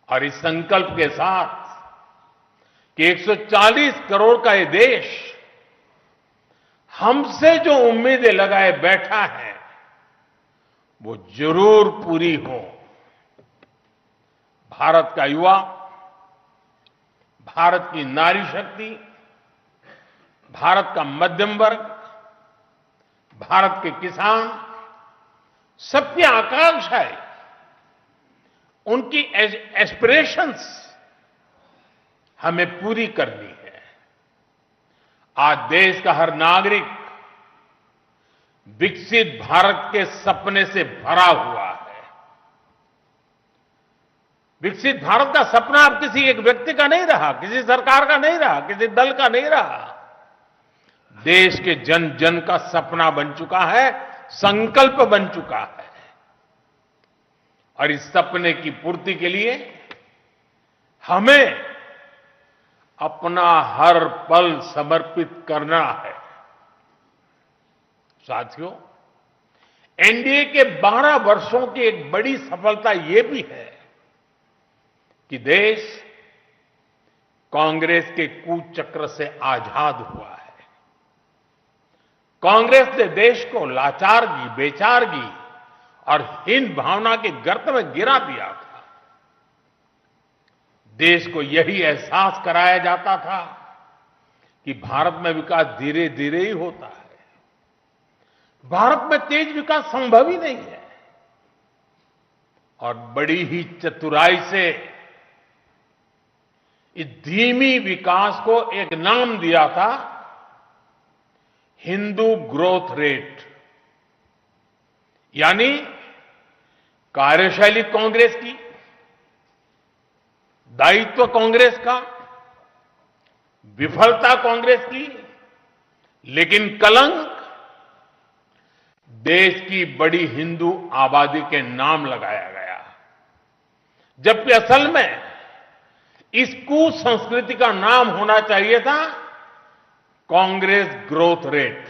और इस संकल्प के साथ कि 140 करोड़ का ये देश हमसे जो उम्मीदें लगाए बैठा है वो जरूर पूरी हो। भारत का युवा, भारत की नारी शक्ति, भारत का मध्यम वर्ग, भारत के किसान, सबकी आकांक्षाएं, उनकी एस्पिरेशंस हमें पूरी करनी है। आज देश का हर नागरिक विकसित भारत के सपने से भरा हुआ है। विकसित भारत का सपना अब किसी एक व्यक्ति का नहीं रहा, किसी सरकार का नहीं रहा, किसी दल का नहीं रहा। देश के जन जन का सपना बन चुका है, संकल्प बन चुका है। और इस सपने की पूर्ति के लिए हमें अपना हर पल समर्पित करना है। साथियों, एनडीए के 12 वर्षों की एक बड़ी सफलता यह भी है कि देश कांग्रेस के कुचक्र से आजाद हुआ है। कांग्रेस ने देश को लाचारगी, बेचारगी और हीन भावना के गर्त में गिरा दिया था। देश को यही एहसास कराया जाता था कि भारत में विकास धीरे धीरे ही होता है, भारत में तेज विकास संभव ही नहीं है। और बड़ी ही चतुराई से इस धीमी विकास को एक नाम दिया था, हिंदू ग्रोथ रेट। यानी कार्यशैली कांग्रेस की, दायित्व कांग्रेस का, विफलता कांग्रेस की, लेकिन कलंक देश की बड़ी हिंदू आबादी के नाम लगाया गया। जबकि असल में इस कुसंस्कृति का नाम होना चाहिए था कांग्रेस ग्रोथ रेट।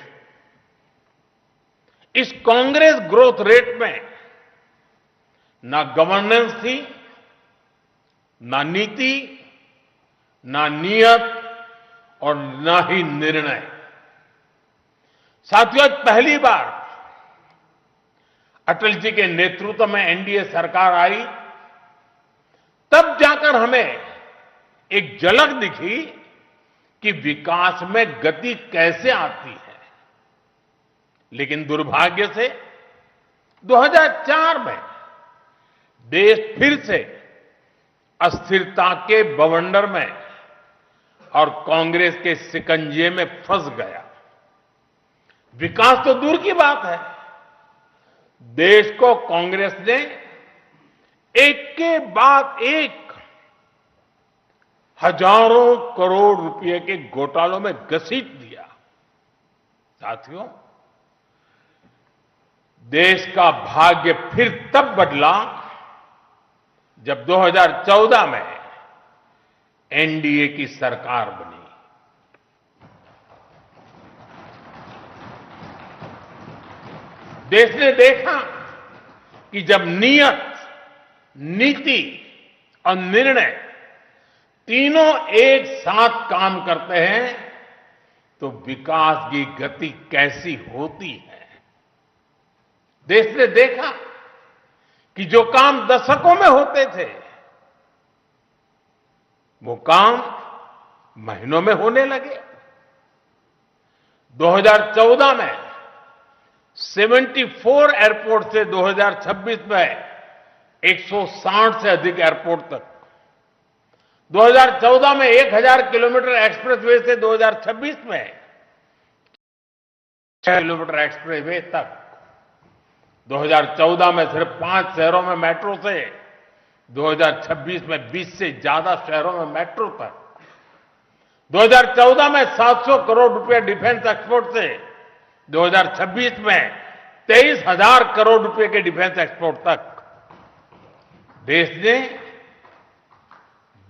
इस कांग्रेस ग्रोथ रेट में ना गवर्नेंस थी, ना नीति, ना नियत और ना ही निर्णय। साथियों, पहली बार अटल जी के नेतृत्व में एनडीए सरकार आई, तब जाकर हमें एक झलक दिखी कि विकास में गति कैसे आती है। लेकिन दुर्भाग्य से 2004 में देश फिर से अस्थिरता के बवंडर में और कांग्रेस के शिकंजे में फंस गया। विकास तो दूर की बात है, देश को कांग्रेस ने एक के बाद एक हजारों करोड़ रुपए के घोटालों में घसीट दिया। साथियों, देश का भाग्य फिर तब बदला जब 2014 में एनडीए की सरकार बनी। देश ने देखा कि जब नियत, नीति और निर्णय तीनों एक साथ काम करते हैं तो विकास की गति कैसी होती है। देश ने देखा कि जो काम दशकों में होते थे वो काम महीनों में होने लगे। 2014 में 74 एयरपोर्ट से 2026 में 160 से अधिक एयरपोर्ट तक, 2014 में 1000 किलोमीटर एक्सप्रेसवे से 2026 में 6 किलोमीटर एक्सप्रेसवे तक, 2014 में सिर्फ 5 शहरों में मेट्रो से 2026 में 20 से ज्यादा शहरों में मेट्रो तक, 2014 में 700 करोड़ रुपए डिफेंस एक्सपोर्ट से 2026 में 23,000 करोड़ रुपए के डिफेंस एक्सपोर्ट तक। देश ने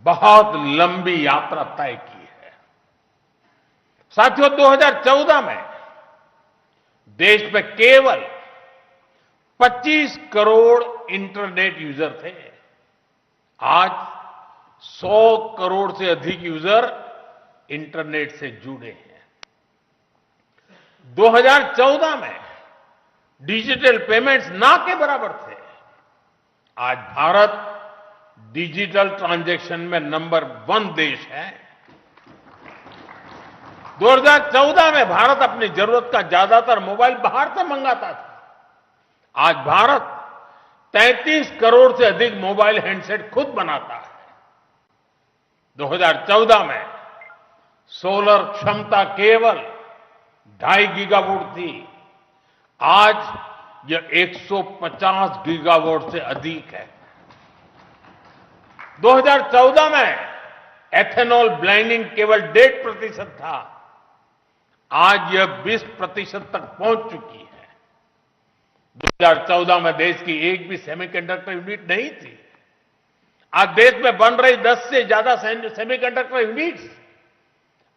बहुत लंबी यात्रा तय की है। साथियों, 2014 में देश में केवल 25 करोड़ इंटरनेट यूजर थे। आज 100 करोड़ से अधिक यूजर इंटरनेट से जुड़े हैं। 2014 में डिजिटल पेमेंट्स ना के बराबर थे। आज भारत डिजिटल ट्रांजैक्शन में नंबर 1 देश है। 2014 में भारत अपनी जरूरत का ज्यादातर मोबाइल बाहर से मंगाता था। आज भारत 33 करोड़ से अधिक मोबाइल हैंडसेट खुद बनाता है। 2014 में सोलर क्षमता केवल 2.5 गीगावाट थी। आज यह 150 गीगावाट से अधिक है। 2014 में एथेनॉल ब्लेंडिंग केवल 1.5% था। आज यह 20% तक पहुंच चुकी है। 2014 में देश की एक भी सेमीकंडक्टर यूनिट नहीं थी। आज देश में बन रही 10 से ज्यादा सेमीकंडक्टर यूनिट्स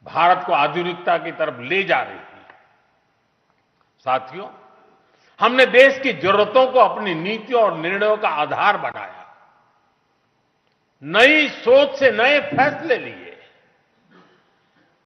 भारत को आधुनिकता की तरफ ले जा रही है। साथियों, हमने देश की जरूरतों को अपनी नीतियों और निर्णयों का आधार बनाया। नई सोच से नए फैसले लिए।